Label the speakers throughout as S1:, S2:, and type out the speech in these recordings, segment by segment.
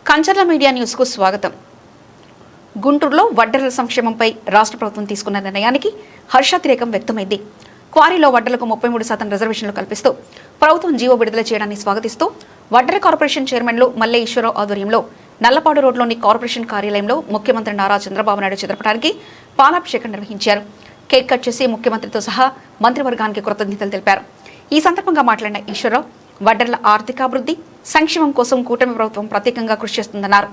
S1: Kancharla media news కు స్వాగతం. గుంటూరులో వడ్డెర్ల సంక్షేమంపై రాష్ట్ర ప్రభుత్వం తీసుకున్న నిర్ణయానికి హర్షాతిరేకం వ్యక్తమైంది. క్వారీలో వడ్డెర్లకు 33% రిజర్వేషన్లు కల్పిస్తూ ప్రభుత్వం జీవో విడుదల చేయడాన్ని స్వాగతిస్తూ వడ్డెర కార్పొరేషన్ చైర్మన్లు మల్లె ఈశ్వరరావు ఆధ్వర్యంలో నల్లపాడు రోడ్లోని కార్పొరేషన్ కార్యాలయంలో ముఖ్యమంత్రి నారా చంద్రబాబు నాయుడు చిత్రపటానికి పాలాభిషేకం నిర్వహించారు. కేక్ కట్ చేసి ముఖ్యమంత్రితో సహా మంత్రివర్గానికి కృతజ్ఞతలు తెలిపారు. ఈ సందర్భంగా మాట్లాడిన ఈశ్వరరావు వడ్డెర్ల ఆర్థికాభివృద్ధి సంక్షేమం కోసం కూటమి ప్రభుత్వం ప్రత్యేకంగా కృషి చేస్తుందన్నారు.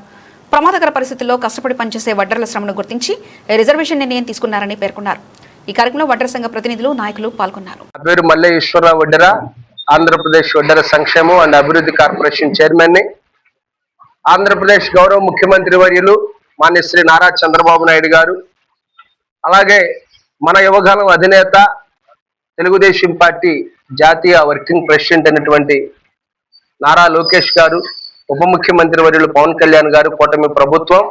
S1: ప్రమాదకర పరిస్థితుల్లో కష్టపడి పనిచేసే వడ్డెర్ల శ్రమను గుర్తించి రిజర్వేషన్ నిర్ణయం తీసుకున్నారని పేర్కొన్నారు. ఈ కార్యక్రమంలో వడ్డెర సంఘ ప్రతినిధులు నాయకులు పాల్గొన్నారు.
S2: పేరు మల్లె ఈశ్వరరావు వడ్డెర, ఆంధ్రప్రదేశ్ వడ్డెర సంక్షేమం అండ్ అభివృద్ధి కార్పొరేషన్ చైర్మన్ ని. ఆంధ్రప్రదేశ్ గౌరవ ముఖ్యమంత్రి వర్యులు మాన్య శ్రీ నారా చంద్రబాబు నాయుడు గారు, అలాగే మన యువగలం అధినేత తెలుగుదేశం పార్టీ జాతీయ వర్కింగ్ ప్రెసిడెంట్ అయినటువంటి నారా లోకేష్ గారు, ఉప ముఖ్యమంత్రి వర్యులు పవన్ కళ్యాణ్ గారు, కూటమి ప్రభుత్వం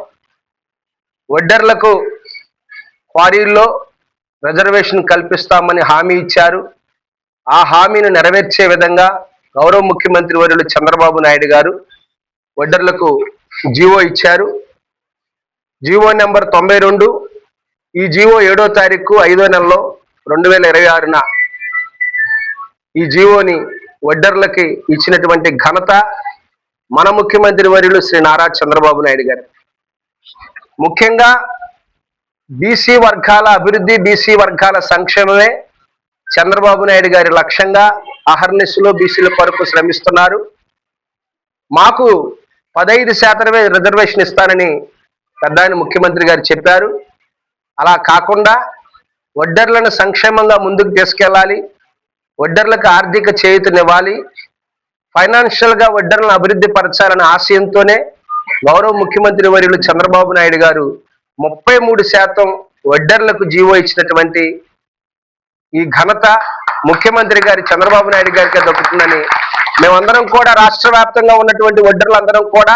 S2: వడ్డెర్లకు క్వారీల్లో రిజర్వేషన్ కల్పిస్తామని హామీ ఇచ్చారు. ఆ హామీని నెరవేర్చే విధంగా గౌరవ ముఖ్యమంత్రి వర్యులు చంద్రబాబు నాయుడు గారు వడ్డెర్లకు జీవో ఇచ్చారు. GO number 92. ఈ జీవో 7వ తారీఖు 5వ నెలలో 2026న ఈ జీవోని వడ్డెర్లకి ఇచ్చినటువంటి ఘనత మన ముఖ్యమంత్రి వర్యులు శ్రీ నారా చంద్రబాబు నాయుడు గారు. ముఖ్యంగా బీసీ వర్గాల అభివృద్ధి, బీసీ వర్గాల సంక్షేమమే చంద్రబాబు నాయుడు గారి లక్ష్యంగా అహర్నిశలో బీసీల కొరకు శ్రమిస్తున్నారు. మాకు 15% రిజర్వేషన్ ఇస్తానని పెద్దాయన ముఖ్యమంత్రి గారు చెప్పారు. అలా కాకుండా వడ్డెర్లను సంక్షేమంగా ముందుకు తీసుకెళ్ళాలి, వడ్డెర్లకు ఆర్థిక చేయూతనివ్వాలి, ఫైనాన్షియల్గా వడ్డెర్లను అభివృద్ధి పరచాలనే ఆశయంతోనే గౌరవ ముఖ్యమంత్రి వర్యులు చంద్రబాబు నాయుడు గారు 33% వడ్డెర్లకు జీవో ఇచ్చినటువంటి ఈ ఘనత ముఖ్యమంత్రి గారి చంద్రబాబు నాయుడు గారికి దక్కుతుందని మేమందరం కూడా, రాష్ట్ర వ్యాప్తంగా ఉన్నటువంటి వడ్డెర్లందరం కూడా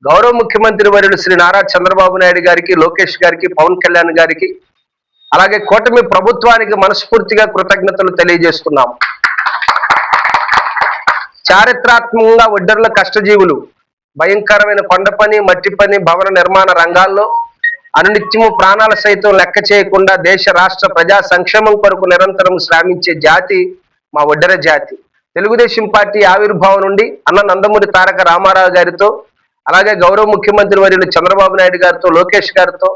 S2: గౌరవ ముఖ్యమంత్రి వర్యులు శ్రీ నారా చంద్రబాబు నాయుడు గారికి, లోకేష్ గారికి, పవన్ కళ్యాణ్ గారికి, అలాగే కూటమి ప్రభుత్వానికి మనస్ఫూర్తిగా కృతజ్ఞతలు తెలియజేస్తున్నాము. చారిత్రాత్మకంగా వడ్డెర్ల కష్టజీవులు భయంకరమైన కొండ పని, మట్టి పని, భవన నిర్మాణ రంగాల్లో అనునిత్యము ప్రాణాల సైతం లెక్క చేయకుండా దేశ రాష్ట్ర ప్రజా సంక్షేమం కొరకు నిరంతరం శ్రమించే జాతి మా వడ్డెర జాతి. తెలుగుదేశం పార్టీ ఆవిర్భావం నుండి అన్న నందమూరి తారక రామారావు గారితో, అలాగే గౌరవ ముఖ్యమంత్రి వర్యులు చంద్రబాబు నాయుడు గారితో, లోకేష్ గారితో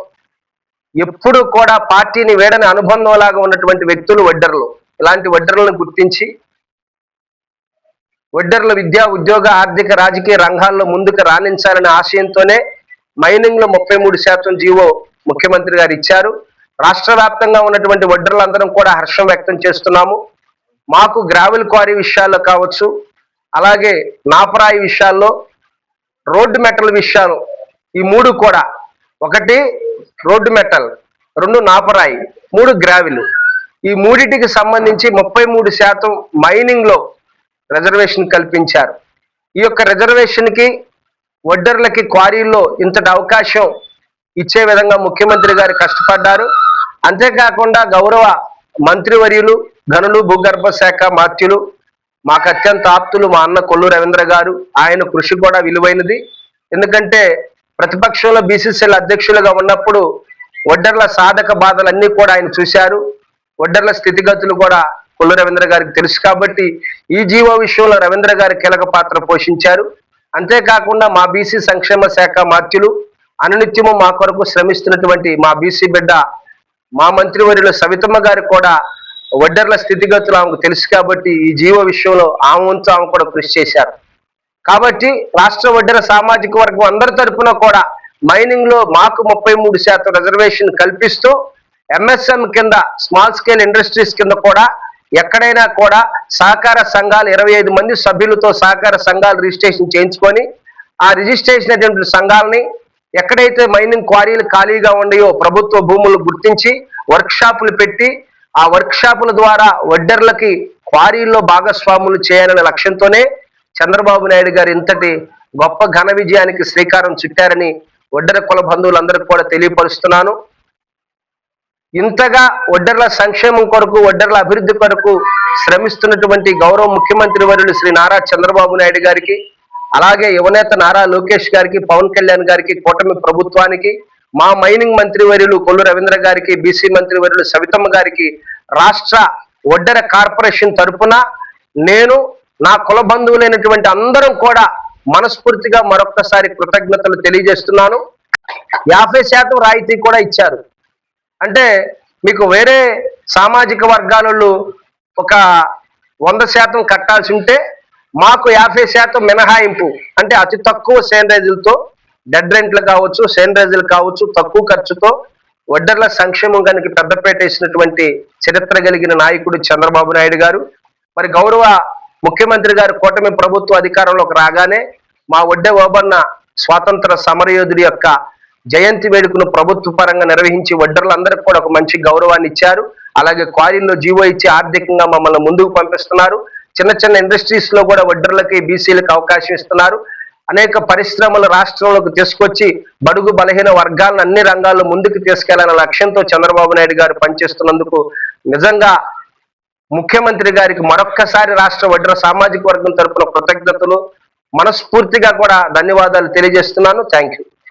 S2: ఎప్పుడు కూడా పార్టీని వేడని అనుబంధంలాగా ఉన్నటువంటి వ్యక్తులు వడ్డెర్లు. ఇలాంటి వడ్డెర్లను గుర్తించి వడ్డెర్ల విద్యా, ఉద్యోగ, ఆర్థిక, రాజకీయ రంగాల్లో ముందుకు రాణించాలనే ఆశయంతోనే మైనింగ్ లో 33% జీవో ముఖ్యమంత్రి గారు ఇచ్చారు. రాష్ట్ర వ్యాప్తంగా ఉన్నటువంటి వడ్డెర్లందరం కూడా హర్షం వ్యక్తం చేస్తున్నాము. మాకు గ్రావెల్ క్వారీ విషయాల్లో కావచ్చు, అలాగే నాపరాయి విషయాల్లో, రోడ్డు మెటల్ విషయాలు, ఈ 3 కూడా, 1 రోడ్డు మెటల్, 2 నాపరాయి, 3 గ్రావెల్, ఈ 3టికి సంబంధించి 33% మైనింగ్ లో రిజర్వేషన్ కల్పించారు. ఈ యొక్క రిజర్వేషన్ కి వడ్డెర్లకి క్వారీల్లో ఇంతటి అవకాశం ఇచ్చే విధంగా ముఖ్యమంత్రి గారు కష్టపడ్డారు. అంతేకాకుండా గౌరవ మంత్రివర్యులు, గనులు, భూగర్భ శాఖ మాత్యులు, మాకు అత్యంత ఆప్తులు మా అన్న కొల్లు రవీంద్ర గారు, ఆయన కృషి కూడా విలువైనది. ఎందుకంటే ప్రతిపక్షంలో బీసీసీఎల్ అధ్యక్షులుగా ఉన్నప్పుడు వడ్డెర్ల సాధక బాధలన్నీ కూడా ఆయన చూశారు. వడ్డెర్ల స్థితిగతులు కూడా కొల్లు రవీంద్ర గారికి తెలుసు కాబట్టి ఈ జీవో విషయంలో రవీంద్ర గారు కీలక పాత్ర పోషించారు. అంతేకాకుండా మా బీసీ సంక్షేమ శాఖ మాత్యులు, అనునిత్యము మా కొరకు శ్రమిస్తున్నటువంటి మా బీసీ బిడ్డ మా మంత్రివర్యులు సవితమ్మ గారు కూడా వడ్డెర్ల స్థితిగతులు ఆమెకు తెలుసు కాబట్టి ఈ జీవో విషయంలో ఆమె వంతు ఆమె కూడా కృషి చేశారు. కాబట్టి రాష్ట్ర వడ్డెర సామాజిక వర్గం అందరి తరఫున కూడా మైనింగ్ లో మాకు 33% రిజర్వేషన్ కల్పిస్తూ ఎంఎస్ఎం కింద, స్మాల్ స్కేల్ ఇండస్ట్రీస్ కింద కూడా ఎక్కడైనా కూడా సహకార సంఘాలు 25 మంది సభ్యులతో సహకార సంఘాలు రిజిస్ట్రేషన్ చేయించుకొని ఆ రిజిస్ట్రేషన్ అయినటువంటి సంఘాలని ఎక్కడైతే మైనింగ్ క్వారీలు ఖాళీగా ఉన్నాయో ప్రభుత్వ భూములు గుర్తించి వర్క్ షాపులు పెట్టి ఆ వర్క్ షాపుల ద్వారా వడ్డెర్లకి క్వారీల్లో భాగస్వాములు చేయాలనే లక్ష్యంతోనే చంద్రబాబు నాయుడు గారు ఇంతటి గొప్ప ఘన విజయానికి శ్రీకారం చుట్టారని వడ్డెర కుల బంధువులందరికీ కూడా తెలియపరుస్తున్నాను. ఇంతగా వడ్డెర్ల సంక్షేమం కొరకు, వడ్డెర్ల అభివృద్ధి కొరకు శ్రమిస్తున్నటువంటి గౌరవ ముఖ్యమంత్రి వర్యులు శ్రీ నారా చంద్రబాబు నాయుడు గారికి, అలాగే యువనేత నారా లోకేష్ గారికి, పవన్ కళ్యాణ్ గారికి, కూటమి ప్రభుత్వానికి, మా మైనింగ్ మంత్రివర్యులు కొల్లు రవీంద్ర గారికి, బీసీ మంత్రివర్యులు సవితమ్మ గారికి, రాష్ట్ర ఒడ్డెర కార్పొరేషన్ తరపున నేను, నా కుల బంధువులైనటువంటి అందరం కూడా మనస్ఫూర్తిగా మరొక్కసారి కృతజ్ఞతలు తెలియజేస్తున్నాను. 50% రాయితీ కూడా ఇచ్చారు. అంటే మీకు వేరే సామాజిక వర్గాలలో ఒక 100% కట్టాల్సి ఉంటే మాకు 50% మినహాయింపు, అంటే అతి తక్కువ సేనరైజులతో, డెడ్ రెంట్లు కావచ్చు, సేనరైజులు కావచ్చు, తక్కువ ఖర్చుతో వడ్డర్ల సంక్షేమం కనుక పెద్దపేట వేసినటువంటి చరిత్ర కలిగిన నాయకుడు చంద్రబాబు నాయుడు గారు. మరి గౌరవ ముఖ్యమంత్రి గారు కూటమి ప్రభుత్వ అధికారంలోకి రాగానే మా ఒడ్డె ఓబన్న స్వాతంత్ర సమరయోధుడి యొక్క జయంతి వేడుకను ప్రభుత్వ పరంగా నిర్వహించి వడ్డర్లందరికీ కూడా ఒక మంచి గౌరవాన్ని ఇచ్చారు. అలాగే క్వారీల్లో జీవో ఇచ్చి ఆర్థికంగా మమ్మల్ని ముందుకు పంపిస్తున్నారు. చిన్న చిన్న ఇండస్ట్రీస్ లో కూడా వడ్డర్లకి, బీసీలకు అవకాశం ఇస్తున్నారు. అనేక పరిశ్రమలు రాష్ట్రంలోకి తీసుకొచ్చి బడుగు బలహీన వర్గాలను అన్ని రంగాల్లో ముందుకు తీసుకెళ్లాలనే లక్ష్యంతో చంద్రబాబు నాయుడు గారు పనిచేస్తున్నందుకు నిజంగా ముఖ్యమంత్రి గారికి మరొక్కసారి రాష్ట్ర వడ్డెర సామాజిక వర్గం తరపున కృతజ్ఞతలు, మనస్ఫూర్తిగా కూడా ధన్యవాదాలు తెలియజేస్తున్నాను. Thank you.